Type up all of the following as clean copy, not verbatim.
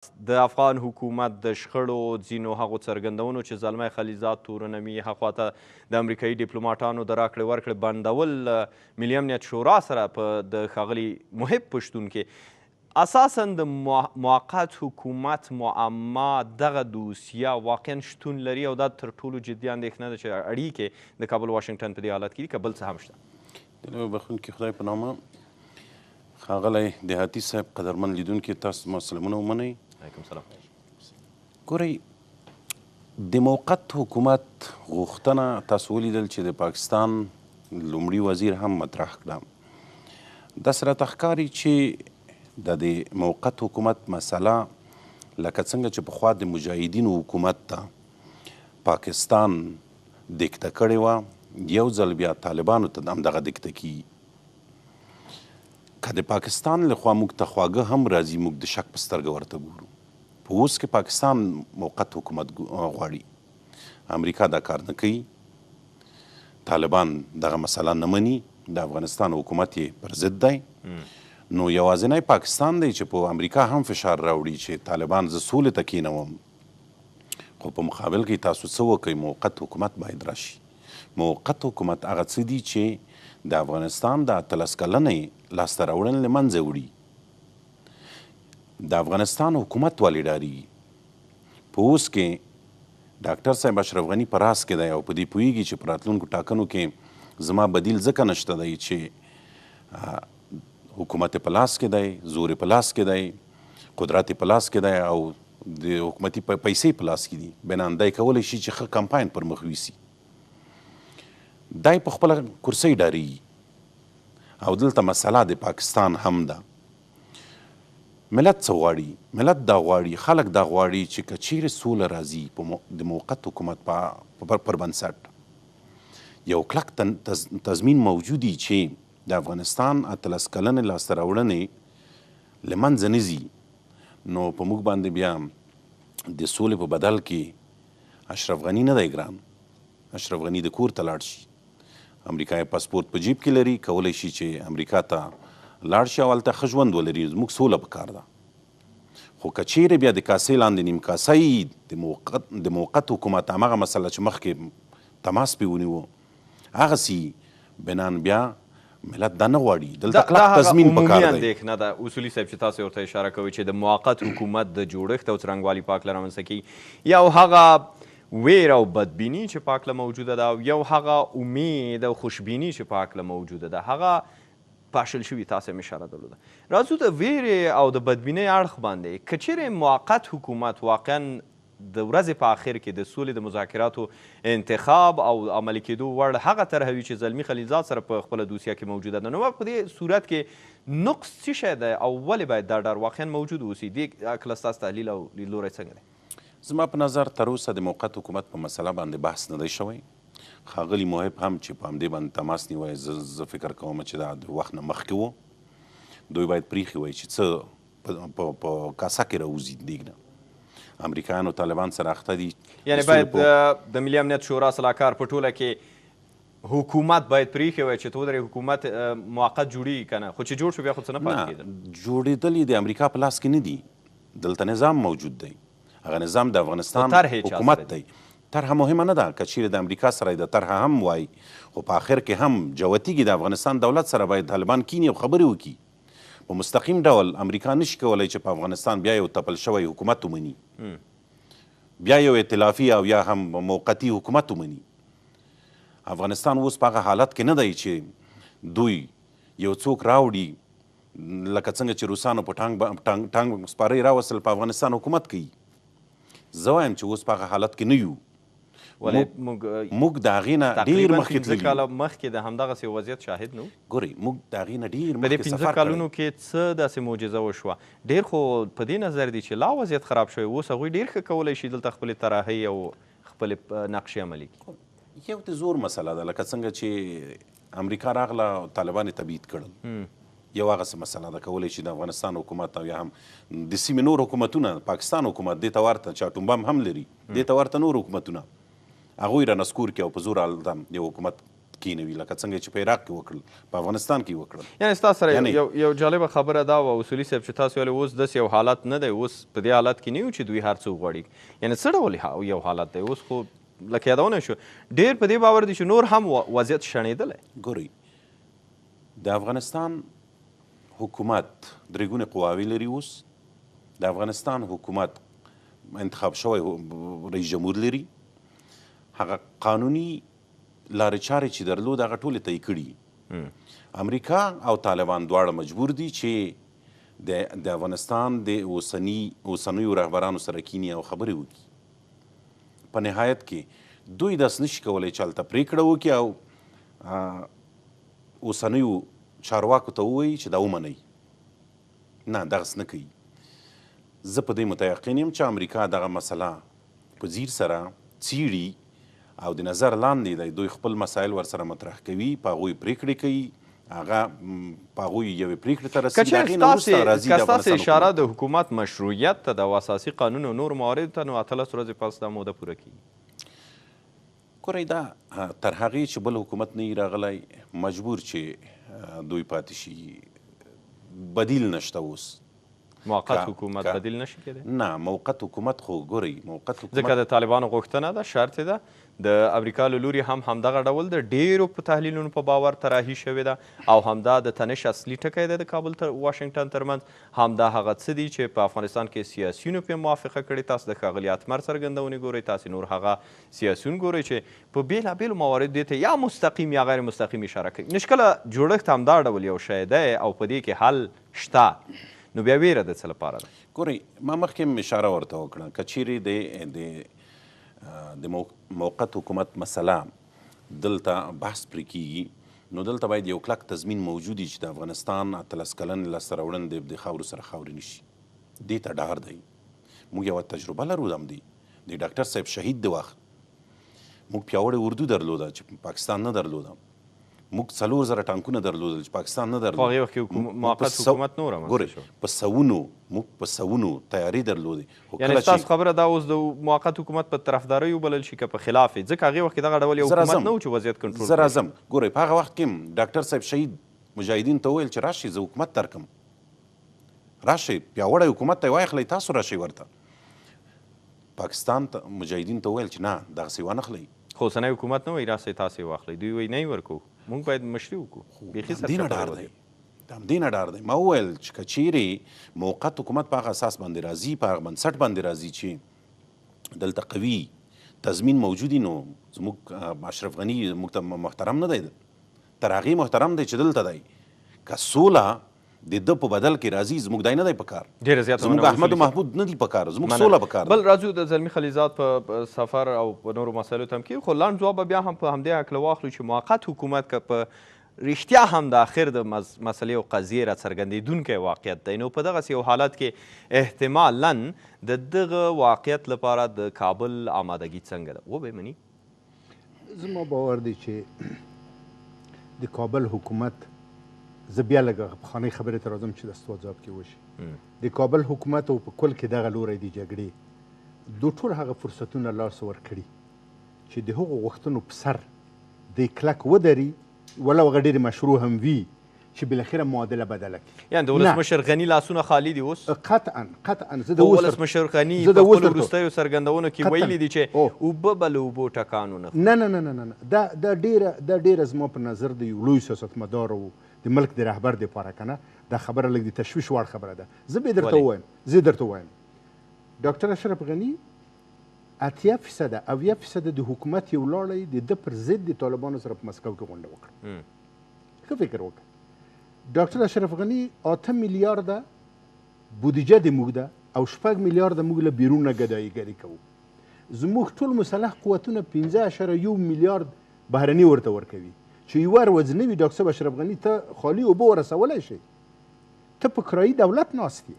د افغان حکومت د شخړو ځینو هغو څرګندونو چې زلمی خلیلزاد تورنمي هخوا ته د امریکایي ډیپلوماټانو د راکړې ورکړې بندول ملي امنیت شورا سره په د ښاغلي محب پښتون کې اساسا د موقت حکومت معما دغه دوسیه واقعا شتون لري او دا تر ټولو جدي اندېښنه ده چې اړیکې د کابل واشنګټن په دې حالت کې دي که بل څه هم شته؟ د بخښونکي خدای په نامه ښاغلی دیهاتي صاحب قدرمن لیدونکي تاسو زما سلامونه ومنئ. علیکم سلام. ګورئ د موقت حکومت غوښتنه تاسو ولیدل چې د پاکستان لومړي وزیر هم مطرح کړه. داسې راته ښکاري چې د موقت حکومت مسله لکه څنګه چې پخوا د مجاهدینو حکومت ته پاکستان دیکته کړې وه، یو ځل بیا طالبانو ته همدغه دیکته کیږي. که د پاکستان لخوا موږ ته خواږه هم راځي، موږ د شک په سترګه ورته ګورو. په اوس کې پاکستان موقت حکومت غواړي، امریکا دا کار نه کوي، طالبان دغه مسله نه مني، د افغانستان حکومت یې پر ضد دی. نو یوازینی پاکستان دی چې په امریکا هم فشار راوړي چې طالبان زه سولې ته کینوم، خو په مقابل کې تاسو څه وکئ؟ موقت حکومت باید راشي. موقت حکومت هغه څه دي چې د افغانستان د 18 کلنې لاسته راوړنې له منځه وړي. د افغانستان حکومت ولې ډارېږي؟ په اوس کې ډاکټر صاحب اشرف غني په راس کې دی او په دې پوهېږي چې په راتلونکو ټاکنو کې زما بدیل ځکه نشته دی چې حکومت په لاس کې دی، زور په لاس کې دی، قدرت په لاس کې دی او د حکومتي پیسې په لاس کې دي. بنان دی کولی شي چې ښه کمپاین پر مخ یوسي. دی په خپله کرسۍ ډارېږي او دلته مسله د پاکستان هم ده. ملت څه غواړي؟ ملت دا غواړي، خلک دا غواړي چې که چیرې سوله راځي د موقت حکومت پر بنسټ یو کلک تضمین موجودي چې د افغانستان 18 کلنې لاسته راوړنې له منځه نه ځي، نو په موږ باندې بیا د سولې په بدل کې اشرف غني نه دی ګران. اشرف غني د کور ته لاړ شي، امریکا یې پاسپورت په جیب کې لري، کولی شي چې امریکا ته لاړ شي او هلته ښه ژوند ولري. زموږ سوله پکار ده. خو که چیرې بیا د کاسې لاندې نیم کاسه د موقت حکومت همغه مسله چې مخکې تماس پرې ونیو هغسې بنان بیا ملت دا نه غواړي. دلته کلک تضمین پکار دی. اندېښنه ده اصولي صاحب چې تاسو ورته اشاره کوئ چې د موقت حکومت د جوړښت او څرنګوالي په هکله رامنځته کوي، یو هغه ویر او بدبیني چې په هکله موجوده ده او یو هغه امید او خوشبیني چې په هکله موجوده ده هغه پاشل شوي. تاسو هم اشاره درلوده. راځو د ویرې او د بدبینۍ اړخ باندې. که چیرې موقت حکومت واقعا د ورځې په آخر کې د سولې د مذاکراتو انتخاب او عملي کېدو وړ هغه طرح وي چې زلمي خلیلزاد سره په خپله دوسیه کې موجوده ده، نو په دې صورت کې نقص څه شی دی او ولې باید دا ډار واقعا موجود اوسي؟ دې هکله ستاسو تحلیل او لیدلوری څنګه دی؟ زما په نظر تر اوسه د موقت حکومت په مسله باندې بحث نه دی شوی. ښاغلي محب هم چې په همدې باندې تماس نیوی، زه فکر کوم چې دا د وخت نه مخکې و. دوی باید پریښي وای چې څه په کاسه کې راوځي دیګ نه. امریکایانو طالبان سره اخته دي. یعنی باید د ملي امنیت شورا صلاحکار په ټوله کې حکومت باید پریښي وای چې تو درې حکومت موقت جوړېږي که نه، خو چې جوړ شو بیا خو څه نه پاتې کېدل. جوړېدل یې د امریکا په لاس کې نه دي. دلته نظام موجود دی، هغه نظام د افغانستان حکومت دی. طرحه مهمه نه ده، که چیرې د امریکا سره د طرحه هم وای، خو په آخر کې هم جوتیږي د افغانستان دولت سره باید طالبان کینی او خبرې وکړي. په مستقیم ډول امریکا نشي کولی چې په افغانستان بیا یو تپل شوی حکومت ومني، بیا یو ائتلافي او یا هم موقتي حکومت ومني. افغانستان اوس په هغه حالت کې نه دی چې دوی یو څوک راوړي لکه څنګه چې روسانو په ټانګ سپارۍ راوستل په افغانستان حکومت کوي. زه وایم چې اوس په هغه حالت کې نه یو. موږ د هغې نه ډېر مخکې تللي. 15 کاله مخکې د همدغسې وضعیت شاهد نه وو. ګورئ موږ د هغې نه ډېر په دې 15 کالونو کې څه داسې معجزه وشوه؟ ډېر خو په دې نظر دی چې لا وضعیت خراب شوی، اوس هغوی ډېر ښه کولی شي دلته خپلې طراحۍ او خپلې نقشې عملي کړي. یو د زور مسله ده، لکه څنګه چې امریکا راغله او طالبان یې تبعید کړل. یو هغسې مسله ده، کولی شي د افغانستان حکومت او یا هم د سیمې نور حکومتونه، پاکستان حکومت دې ته ورته چې اټوم بم هم لري، دې ته ورته نور حکومتونه هغوی را نسکور کړي او په زور هلته یو حکومت کینوي لکه څنګه چې په عراق کې وکړل په افغانستان کې وکړل یعنې ستا سره یعنې یو جالبه خبره دا وه اصولي صاحب چې تاسو ویلې اوس داسې یو حالت نه دی اوس په دې حالت کې نه یو چې دوی هر څه وغواړي یعنې څه ډول یو حالت دی اوس خو لکه یادونه شو ډېر په دې باور دي چې نور هم وضعیت شنېدلی ګورئ د افغانستان حکومت درې ګونې قواوې لري اوس د افغانستان حکومت انتخاب شوی رئیس جمهور لري هغه قانوني لارې چارې چې درلود هغه ټولې طی کړي امریکا او طالبان دواړه مجبور دي چې د افغانستان د اوسنیو رهبرانو سره کینی او خبرې وکړي په نهایت کې دوی داسې نشي کولی چې هلته پرېکړه وکړي او اوسنیو چارواکو ته ووایي چې دا ومنئ نه دغسې نه کوي زه په دې متیقن یم چې امریکا دغه مسله په ځیر سره څیړي او د نظر لاندې دی دوی خپل مسایل ورسره مطرح کوي په هغوی پرېکړې کوي هغه په هغوی یوې پرېکړې ته رسي د هغې نه وروسته راځي د افغانستان اشاره د حکومت مشروعیت ته د اساسي قانون او نور مواردو ته نو 18 ورځې پس دا موده پوره کیږي ګورئ دا تر هغې چې بل حکومت نه وي راغلی مجبور چې دوی پاتې شي بدیل نشته اوس موقت حکومت بدیل نشي کېدی نه موقت حکومت خو ګورئ موقت حکومت ځکه د طالبانو غوښتنه ده شرط ده د امریکا له لوري هم همدغه ډول د ډیرو په تحلیلونو په باور طراحي شوې ده او همدا د تنش اصلي ټکی دی د کابل تر واشنګټن ترمنځ همدا هغه څه دي چې په افغانستان کې سیاسیونو پرې موافقه کړې تاسو د ښاغلي اتمر څرګندونې ګورئ تاسې نور هغه سیاسیون ګورئ چې په بېلابېلو مواردو دې ته یا مستقیم یا غیر مستقیم اشاره کوي نشکله جوړښت همدا ډول یو شی دی او په دې کې حل شته نو بیا ویره د څه لپاره ده ګورئ ما مخکې اشاره ورته وکړه که چیرې د موقت حکومت مسله دلته بحث پرې کیږي نو دلته باید یو کلک تضمین موجود وي چې د افغانستان 18 کلن لاسته راوړن د خاورو سره خاورې نه شي دې ته ډار دی موږ یوه تجربه لرو د همدې د ډاکټر صاحب شهید د وخت موږ پیاوړې اردو درلوده چې پاکستان نه درلوده موږ 4000 ټانکونه درلودل چې پاکستان نه درلود خو هغې وخت کې موقت حکومت نه و رامنځته شوی په سوونو موږ په سوونو تیاري درلودې یعنې ستاسو خبره دا اوس د موقت حکومت په طرفدارۍ وبلل شي که په خلاف یې ځکه هغې وخت کې دغه ډول یو حکومت نه و چې وضعیت کنټرول زه راځم ګورئ په هغه وخت کې هم ډاکټر صاحب شهید مجاهدین ته وویل چې راشئ زه حکومت درکم راشئ پیاوړی حکومت ته یې واخلئ تاسو راشئ ورته پاکستان ته مجاهدین ته وویل چې نه دغسې وانخلئ خو اوسنی حکومت نه وایي راسئ تاسې واخلئ دوی وایي نه یې ورکوو موږ باید مشري وکړو بیخي همدې نه ډار دی د همدې نه ډار دی ما وویل چې که چیرې موقت حکومت په هغه اساس باندې راځي په هغه بنسټ باندې راځي چې دلته قوي تضمین موجود وي نو زموږ اشرف غني موږ ته محترم نه دی تر هغې محترم دی چې دلته دی که سوله د ده په بدل کې راځي زموږ دای نه دی په کار ډېره زیاته زموږ احمد محمود نه دی په کار زموږ سوله په کار بل راځو د زلمي خلیزات په سفر او په نورو مسایلو ته هم کې خو لنډ ځواب بیا هم په همدې هکله واخلو چې موقت حکومت که په رښتیا هم د اخر د مسلې او قضیې راڅرګندېدونکی واقعیت دی نو په دغسې یو حالت کې احتمالا د دغه واقعیت لپاره د کابل آمادګي څنګه ده وبه مني زما باور دی چې د کابل حکومت زه بیا لږه پخوانۍ خبرې ته راځم چې د ستا ځواب کې وشي د کابل حکومت او په کل کې دغه لوری د جګړې دو ټول هغه فرصتونه لاس ورکړي چې د هغو غوښتنو په سر د کلک ودري ولو هغه ډېرې مشروع هم وي چې بالاخره معادله بدله کړي یعنې د ولسمشر غني لاسونه خالي دي اوس قطعا زه د ولسمشر غني په خپلو وروستیو څرګندونو کې ویلي دي چې اوبه به له اوبو ټکانو نه دا ډېره زما په نظر د یو لوی سیاستمدار او د ملک د رهبر دپاره که نه دا خبره لږ د تشویش وړ خبره ده زه به درته ووایم ډاکټر اشرف غني 80% 80% د حکومت یو لاړی د ده پر ضد د طالبانو سره په مسکو کې غونډه وکړه ښه فکر وکړه ډاکټر اشرف غني 8 میلیارده بودیجه د موږ ده او 6 میلیارده موږ له بیرون نه ګدایګري کوو زموږ ټول مسلح قوتونه 15.1 میلیارد بهرني ورته ورکوي چې یوه ورځ نه وي ډاکټر صاحب اشرف غني ته خالي اوبه ورسولی شي ته په کرایي دولت ناست یې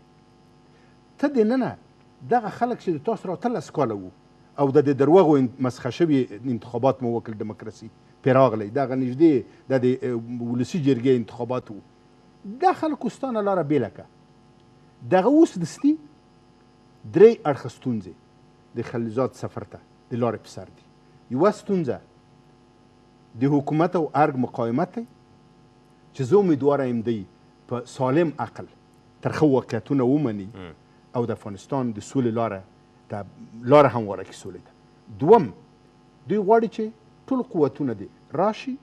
ته دننه دغه خلک چې د تاسو را 13 کاله وو او د دروغو مسخه شوي انتخابات مو وکړ دیموکراسي پرې راغلی دغه نږدې د ولسي جرګې انتخابات وو دا خلکو ستانه لاره بېله کړه دغه اوس دستي درې اړخه ستونزې د خلیزات سفر ته د لارې په سر دي یوه ستونزه د حکومت او ارګ مقاومت دی چې زه امیدواره یم دی په سالم عقل ترخه واقعیتونه ومني او د افغانستان د سولې لاره همواره کړي سولې ته. دوم دوی غواړي چې ټول قوتونه دي راشي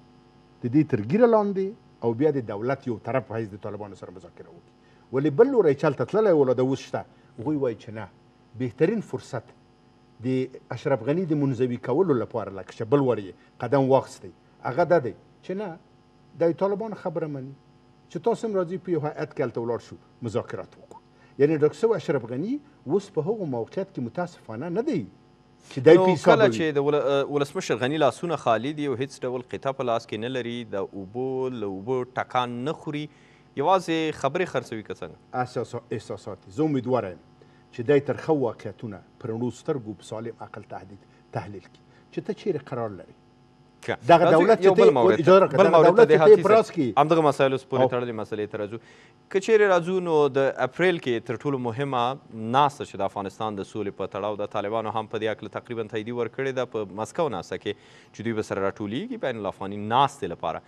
د دې تر ګیره لاندې او بیا د دولت یو طرف په حیث د طالبانو سره مذاکره وکړي. ولې بل لوری چلته تللی ولا د اوس شته هغوی وایي چې نه بهترین فرصت د اشرف غني د منزوي کولو لپاره لکه چې بل ور یې قدم واخیستی هغه دا دی چې نه د طالبانو خبره مني چې تاسو هم راځئ په یو هیئت کې هلته ولاړ شو مذاکرات وکړو. یعنې ډاکټر صاحب اشرف غني اوس په هغو موقعیت کې متاسفانه نه دی چې دی په حساب کله چې د ولسمشر غني لاسونه خالي دي او هیڅ ډول قطعه په لاس کې نه لري د اوبو له اوبو ټکان نه خوري یوازې خبرې خرڅوي که څنګه احساسات زه امیدواره یم چې دی ترخه واقعیتونه په رڼو سترګو په سالم عقل تحلیل کړي چې ته چیرې قرار لري دغه دولت یو بل مورد چې پراس کې همدغه مسایلو پورې تړلې مسلې ته راځو که چیرې راځو نو د اپریل کې تر ټولو مهمه ناسته چې د افغانستان د سولې په تړاو د طالبانو هم په دې هکله تقریبا تاییدي ورکړې ده په مسکو ناسته کې چې دوی به سره راټولیږي بین الافغاني ناستې لپاره.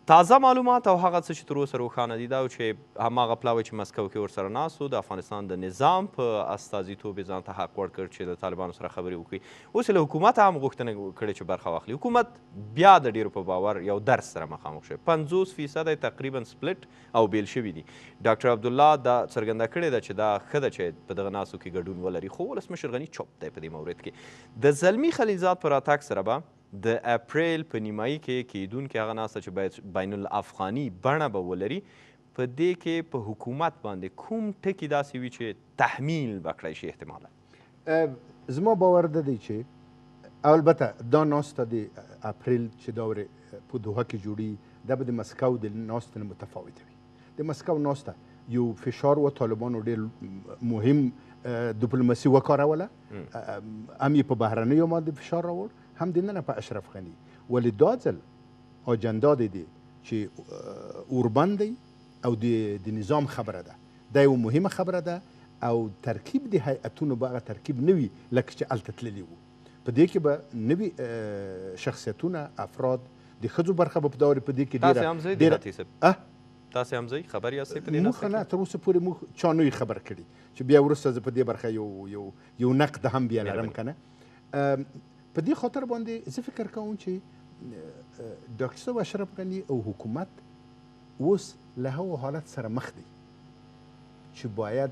تازه معلومات او هغه څه چې تر اوسه روښانه دي دا چې هماغه پلاوی چې مسکو کې ورسره ناست و د افغانستان د نظام په استازیتوب یې ځان ته حق ورکړ چې د طالبانو سره خبرې وکړي. اوس له حکومت هم غوښتنه کړې چې برخه واخلي. حکومت بیا د ډېرو په باور یو درس سره مخامخ شوی 50% تقریبا سپلټ او بیل شوي دي. ډاکټر عبدالله دا څرګنده کړې ده چې دا ښه ده چې په دغه ناستو کې ګډون ولري خو ولسمشر غني چوپ دی په دې مورد کې. د زلمي خلیلزاد په راتګ سره به د اپریل په نیمایي کې کیدونکې هغه ناسته چې باید بین الافغاني بڼه به ولري په دې کې په حکومت باندې کوم ټکي داسې وي چې تحمیل به کړی شي احتمالا؟ زما باور ده دی چې البته دا ناسته د اپریل چې دا په دوحه کې جوړي دا به د مسکو د ناستې نه متفاوته وي. د مسکو ناسته یو فشار و طالبانو ډېر مهم دیپلوماسي وکاروله هم یې په بهرنیو باندې فشار راوړ هم دننه په اشرف غني. ولې دا ځل اجندا دی چې اوربند دی او د نظام خبره ده دا یو مهمه خبره ده او ترکیب د هیئتونو به هغه ترکیب نه وي لکه چې هلته تللي وو. په دې کې به نوي شخصیتونه افراد د ښځو برخه به په دورې په دې کې تاسې هم ځئ خبر یاستئ په دې موږ نه تر اوسه پورې موږ چا نه خبر کړي چې بیا وروسته زه په دې برخه یو نقد هم بیا لرم که نه. په دې خاطر باندې زه فکر کوم چې ډاکټر صاحب اشرف غني او حکومت اوس له هغو حالت سره مخ دی چې باید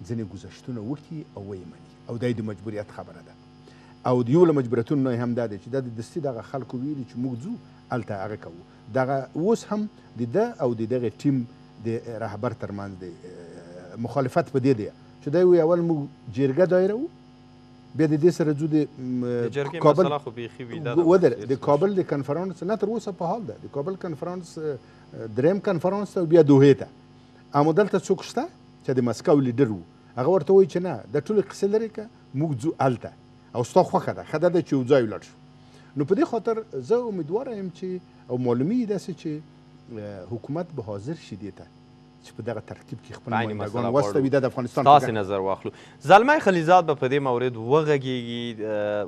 ځینې گذشتونه وکړي او ویې مني او دا د مجبوریت خبره ده او د یو له مجبوریتونو نه هم دا دی چې دا د دستي دغه خلکو ویلي چې موږ ځو هلته هغه کوو دغه اوس هم د ده او د دغه ټیم د رهبر ترمنځ دی مخالفت په دې دی چې دا وایي اول موږ جرګه دایره وو بیا د دې سره ځو د کابل د کابل د کنفرانس نه تر اوسه په حال ده د کابل کنفرانس دریم کنفرانس ته بیا دوحې ته اما دلته څوک شته چې د مسکو لیډر وو هغه ورته وایي چې نه د ټولې قصې لرې که موږ ځو هلته او ستا خوښه ده ښه ده چې یو ځای ولاړ شو. نو په دې خاطر زه امیدواره یم چې او معلومي داسې چې حکومت به حاضر شي دې ته چې په دغه ترکیب کې خپل نمایندګان واستوي د افغانستان تاسې نظر واخلو. زلمی خلیلزاد به په دې مورد وغږیږي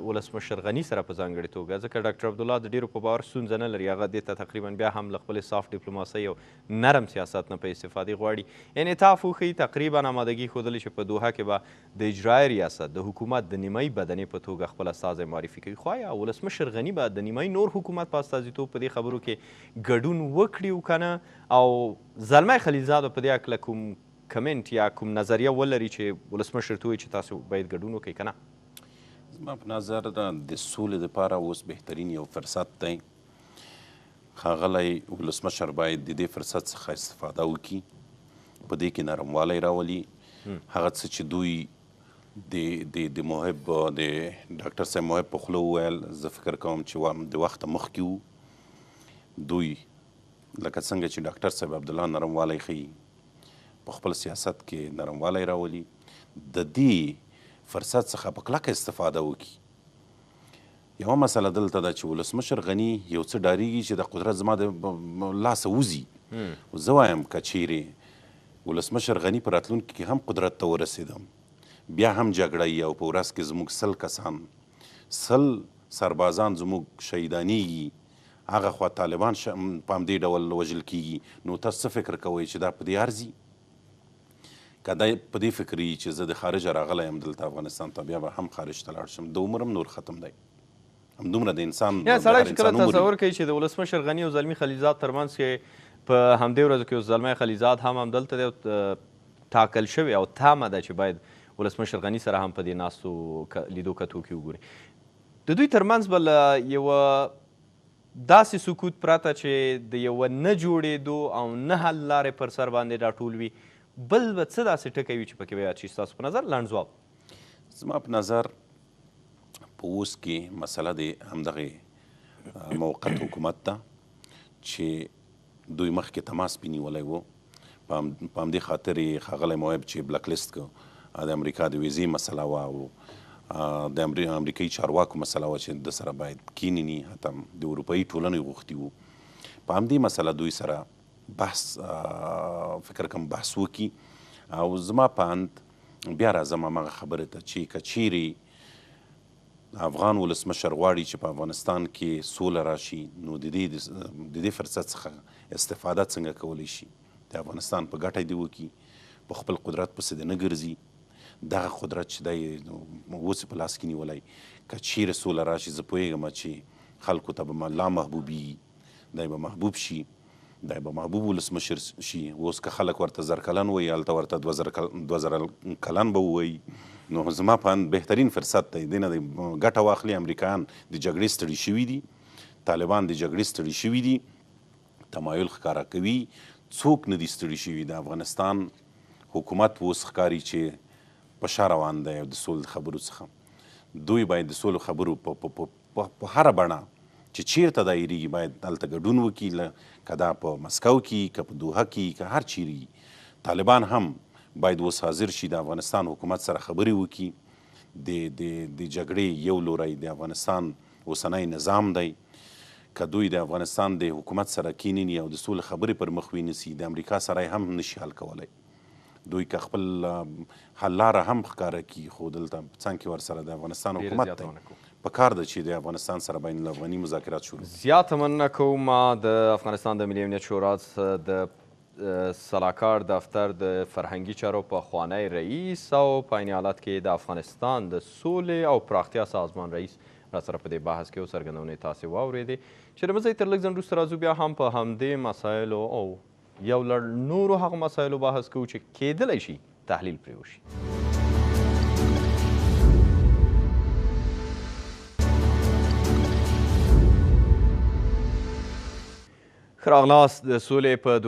ولسمشر غني سره په ځانګړې توګه ځکه ډاکټر عبدالله د ډېرو په باور ستونزه نه لري هغه دې ته تقریبا بیا هم له خپلې صاف ډیپلوماسۍ او نرم سیاست نه په استفادې غواړي. انعطاف وښیي تقریبا آمادګي ښودلې چې په دوحه کې به د اجرایي ریاست د حکومت د نیمایي بدنې په توګه خپل استازی معرفي کوي خو آیا ولسمشر غني به د نیمایي نور حکومت په استازیتوب په دې خبرو کې ګډون وکړي او که نه او زلمی خلیلزاد په دې هکله کوم کمنټ یا کوم نظریه ولري چې ولسمشر ته وایي چې تاسو باید ګډون وکړئ که نه؟ زما په نظر د سولې دپاره اوس بهترین یو فرصت دی ښاغلی ولسمشر باید د دې فرصت څخه استفاده وکړي په دې کې نرموالی راولي هغه څه چې دوی د محب د ډاکټر صاحب محب په خوله وویل زه فکر کوم چې د وخته مخکې وو دوی لکه څنګه چې ډاکټر صاحب عبدالله نرموالی ښیي په خپل سیاست کې نرموالی راولي د دې فرصت څخه په کلکه استفاده وکړي. یوه مسله دلته ده چې ولسمشر غني یو څه ډارېږي چې د قدرت زما د لاسه وځي زه وایم که چیرې ولسمشر غني په راتلونکي کې هم قدرت ته ورسېدم بیا هم جګړه او په ورځ کې زموږ 100 کسان 100 سربازان زموږ شهیدانیږي هغه خوا طالبان په همدې ډول وژل کیږي. نو تاسو څه فکر کوئ چې دا په دې ارزي؟ که دا په دې فکر وي چې زه د خارجه راغلی یم دلته افغانستان ته، بیا به هم خارج ته لاړ شم، د عمر هم نور ختم دی. همدومره د انسان یا سړی چې کله تصور کوي چې د ولسمشر غني او زلمي خلیزاد ترمنځ کې په همدې ورځو کې اوس زلمی خلیزاد هم همدلته دی او ټاکل شوی او تامه ده چې باید ولسمشر غني سره هم په دې ناستو لیدو کتو کې وګوري. د دوی ترمنځ به له یوه داسې سکوت پرته چې د یوه نه جوړېدو او نه حل لارې پر سر باندې راټول وي، بل به څه داسې ټکی وي چې پکې به یاد شي ستاسو په نظر؟ لنډ ځواب. زما په نظر په اوس کې مسله د همدغې موقت حکومت ده چې دوی مخکې تماس پې نیولی و. په همدې خاطر یې ښاغلی مویب چې بلک لیست کړ. د امریکا د ویزې مسله وه او د امریکایي چارواکو مسله وه چې د سره باید کینیني، حتی د اروپایي ټولنې غوښتي وو. په همدې مسله دوی سره بحث فکر کوم بحث وکړي. او زما په اند بیا راځم همغه خبرې ته چې که چیرې افغان ولسمشر غواړي چې په افغانستان کې سوله راشي، نو د دې فرصت څخه استفاده څنګه کولی شي؟ د افغانستان په ګټه دې وکړي، په خپل قدرت پسې دې نه ګرځي. دغه قدرت چې دی اوس په لاس کې نیولی، که چیرې سوله راشي، زه پوهېږم چې خلکو ته به لا محبوبي، دی به محبوب شي، دی به محبوب ولسمشر شي. اوس که خلک ورته 1000 کلن وایي، هلته ورته 2000 کلن به ووایي. نو زما په اند بهترین فرصت دی، دې نه ګټه واخلي. امریکایان د جګړې ستړي شوي دي، طالبان د جګړې ستړي شوي دي، تمایل ښکاره کوي. څوک نه دي ستړي شوي. د افغانستان حکومت اوس ښکاري چې په شا روان دی د سولې خبرو څخه. دوی باید د سولو خبرو په هره بڼه چې چیرته دا ایریږي باید هلته ګډون وکړي، که دا په مسکو کې، که په دوحه کې، که هر چیرې. طالبان هم باید اوس حاضر شي، د افغانستان حکومت سره خبرې وکړي. د جګړې یو لوری د افغانستان اوسنی نظام دی. که دوی د افغانستان د حکومت سره کینیني او د سولې خبرې پر مخ ونیسي، د امریکا سره هم نشي حل کولی. دوی که خپل حل لاره هم ښکاره کړي، خو دلته څنګ کې ورسره د افغانستان حکومت دی. په کار ده چې د افغانستان سره بین الافغاني مذاکرات شروع. زیاته مننه کوم د افغانستان د ملي امنیت شورا د سلاکار دفتر د فرهنګي چارو پخوانی رئیس او په عین حالت کې د افغانستان د سولې او پراختیا سازمان رئیس را سره په دې بحث کې څرګندونې تاسې واورېدې چې د مزۍ تر لږ ځنډ وروسته راځو، بیا هم په همدې مسایلو او یو لړ نورو هغو مسایلو بحث کوو چې کیدلی شي تحلیل پرې وشي. ښه راغلاست. د سولې په